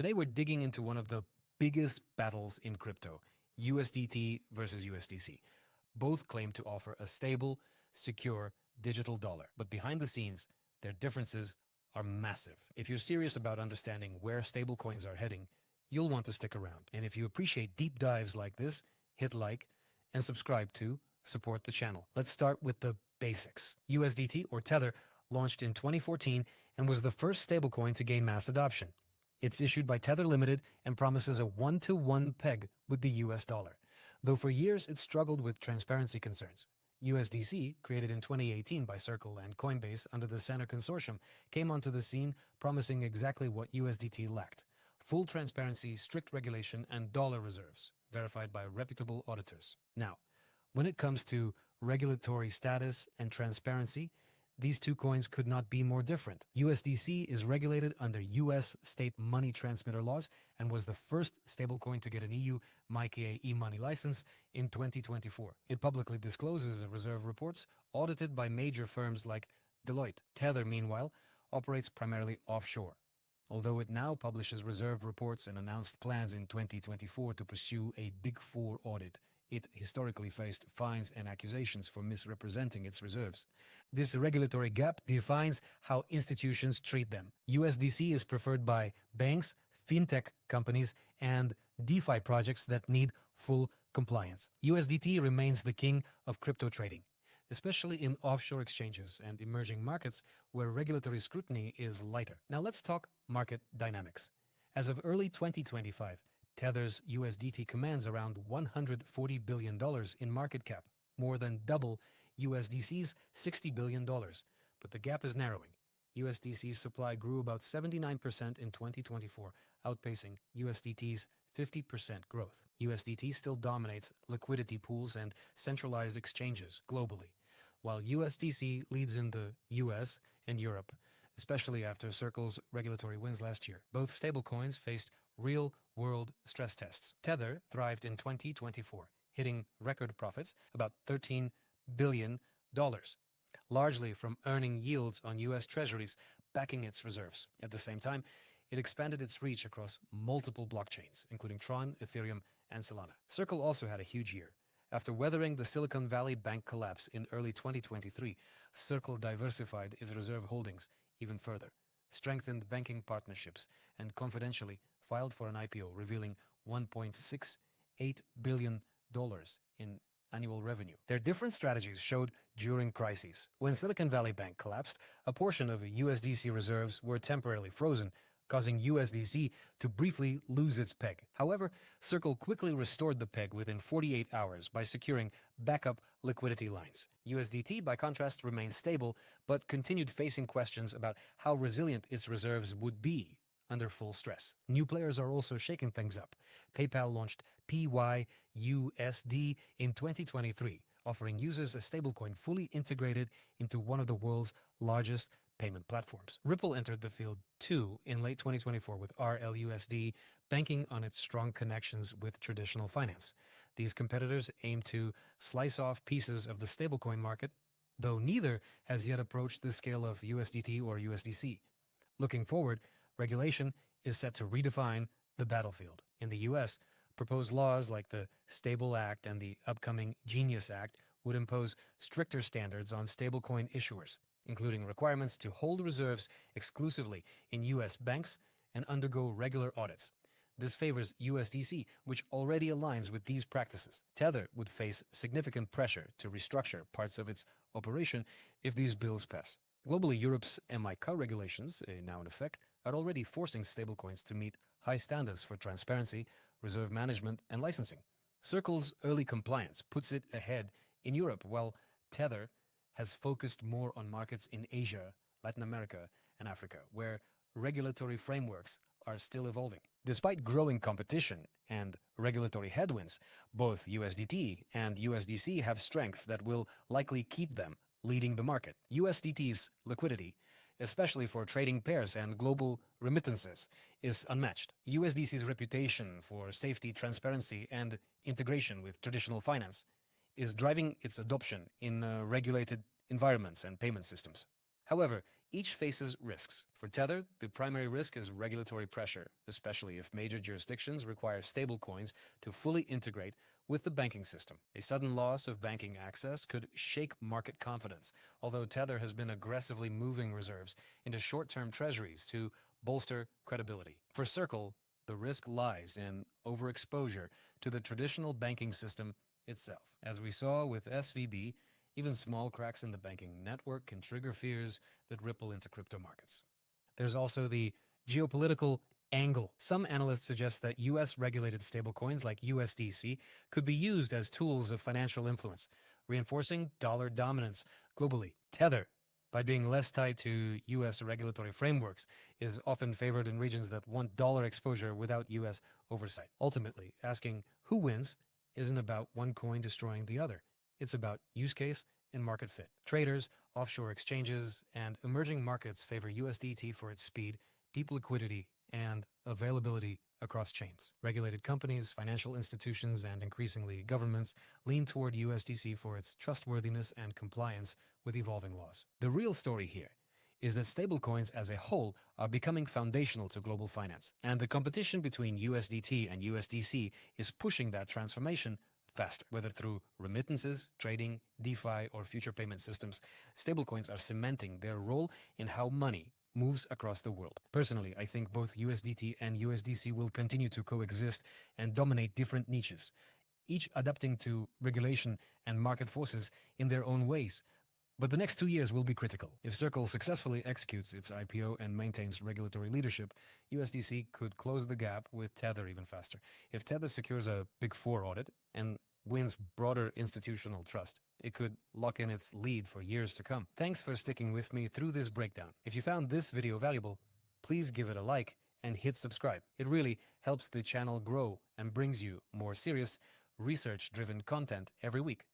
Today we're digging into one of the biggest battles in crypto, USDT versus USDC. Both claim to offer a stable, secure digital dollar, but behind the scenes, their differences are massive. If you're serious about understanding where stablecoins are heading, you'll want to stick around. And if you appreciate deep dives like this, hit like and subscribe to support the channel. Let's start with the basics. USDT, or Tether, launched in 2014 and was the first stablecoin to gain mass adoption. It's issued by Tether Limited and promises a one-to-one peg with the US dollar, though for years it struggled with transparency concerns. USDC, created in 2018 by Circle and Coinbase under the Center Consortium, came onto the scene promising exactly what USDT lacked: full transparency, strict regulation, and dollar reserves, verified by reputable auditors. Now, when it comes to regulatory status and transparency, these two coins could not be more different. USDC is regulated under U.S. state money transmitter laws and was the first stablecoin to get an EU MiCA e-money license in 2024. It publicly discloses reserve reports audited by major firms like Deloitte. Tether, meanwhile, operates primarily offshore. Although it now publishes reserve reports and announced plans in 2024 to pursue a Big Four audit, it historically faced fines and accusations for misrepresenting its reserves. This regulatory gap defines how institutions treat them. USDC is preferred by banks, fintech companies, and DeFi projects that need full compliance. USDT remains the king of crypto trading, especially in offshore exchanges and emerging markets where regulatory scrutiny is lighter. Now let's talk market dynamics. As of early 2025, Tether's USDT commands around $140 billion in market cap, more than double USDC's $60 billion. But the gap is narrowing. USDC's supply grew about 79% in 2024, outpacing USDT's 50% growth. USDT still dominates liquidity pools and centralized exchanges globally, while USDC leads in the US and Europe, especially after Circle's regulatory wins last year. Both stablecoins faced real-world stress tests. Tether thrived in 2024, hitting record profits, about $13 billion, largely from earning yields on U.S. treasuries backing its reserves. At the same time, it expanded its reach across multiple blockchains, including Tron, Ethereum, and Solana. Circle also had a huge year. After weathering the Silicon Valley Bank collapse in early 2023, Circle diversified its reserve holdings even further, strengthened banking partnerships, and confidentially filed for an IPO, revealing $1.68 billion in annual revenue. Their different strategies showed during crises. When Silicon Valley Bank collapsed, a portion of USDC reserves were temporarily frozen, causing USDC to briefly lose its peg. However, Circle quickly restored the peg within 48 hours by securing backup liquidity lines. USDT, by contrast, remained stable, but continued facing questions about how resilient its reserves would be under full stress. New players are also shaking things up. PayPal launched PYUSD in 2023, offering users a stablecoin fully integrated into one of the world's largest payment platforms. Ripple entered the field too in late 2024 with RLUSD, banking on its strong connections with traditional finance. These competitors aim to slice off pieces of the stablecoin market, though neither has yet approached the scale of USDT or USDC. Looking forward, regulation is set to redefine the battlefield. In the U.S., proposed laws like the Stable Act and the upcoming Genius Act would impose stricter standards on stablecoin issuers, including requirements to hold reserves exclusively in U.S. banks and undergo regular audits. This favors USDC, which already aligns with these practices. Tether would face significant pressure to restructure parts of its operation if these bills pass. Globally, Europe's MiCA regulations, now in effect, are already forcing stablecoins to meet high standards for transparency, reserve management, and licensing. Circle's early compliance puts it ahead in Europe, while Tether has focused more on markets in Asia, Latin America, and Africa, where regulatory frameworks are still evolving. Despite growing competition and regulatory headwinds, both USDT and USDC have strengths that will likely keep them leading the market. USDT's liquidity, especially for trading pairs and global remittances, is unmatched. USDC's reputation for safety, transparency, and integration with traditional finance is driving its adoption in regulated environments and payment systems. However, Each faces risks. For Tether, the primary risk is regulatory pressure, especially if major jurisdictions require stablecoins to fully integrate with the banking system. A sudden loss of banking access could shake market confidence, although Tether has been aggressively moving reserves into short-term treasuries to bolster credibility. For Circle, the risk lies in overexposure to the traditional banking system itself. As we saw with SVB, even small cracks in the banking network can trigger fears that ripple into crypto markets. There's also the geopolitical angle. Some analysts suggest that US-regulated stablecoins like USDC could be used as tools of financial influence, reinforcing dollar dominance globally. Tether, by being less tied to US regulatory frameworks, is often favored in regions that want dollar exposure without US oversight. Ultimately, asking who wins isn't about one coin destroying the other. It's about use case and market fit. Traders, offshore exchanges, and emerging markets favor USDT for its speed, deep liquidity, and availability across chains. Regulated companies, financial institutions, and increasingly governments lean toward USDC for its trustworthiness and compliance with evolving laws. The real story here is that stablecoins as a whole are becoming foundational to global finance, and the competition between USDT and USDC is pushing that transformation faster. Whether through remittances, trading, DeFi, or future payment systems, stablecoins are cementing their role in how money moves across the world. Personally, I think both USDT and USDC will continue to coexist and dominate different niches, each adapting to regulation and market forces in their own ways. But the next 2 years will be critical. If Circle successfully executes its IPO and maintains regulatory leadership, USDC could close the gap with Tether even faster. If Tether secures a Big Four audit and wins broader institutional trust, it could lock in its lead for years to come. Thanks for sticking with me through this breakdown. If you found this video valuable, please give it a like and hit subscribe. It really helps the channel grow and brings you more serious, research-driven content every week.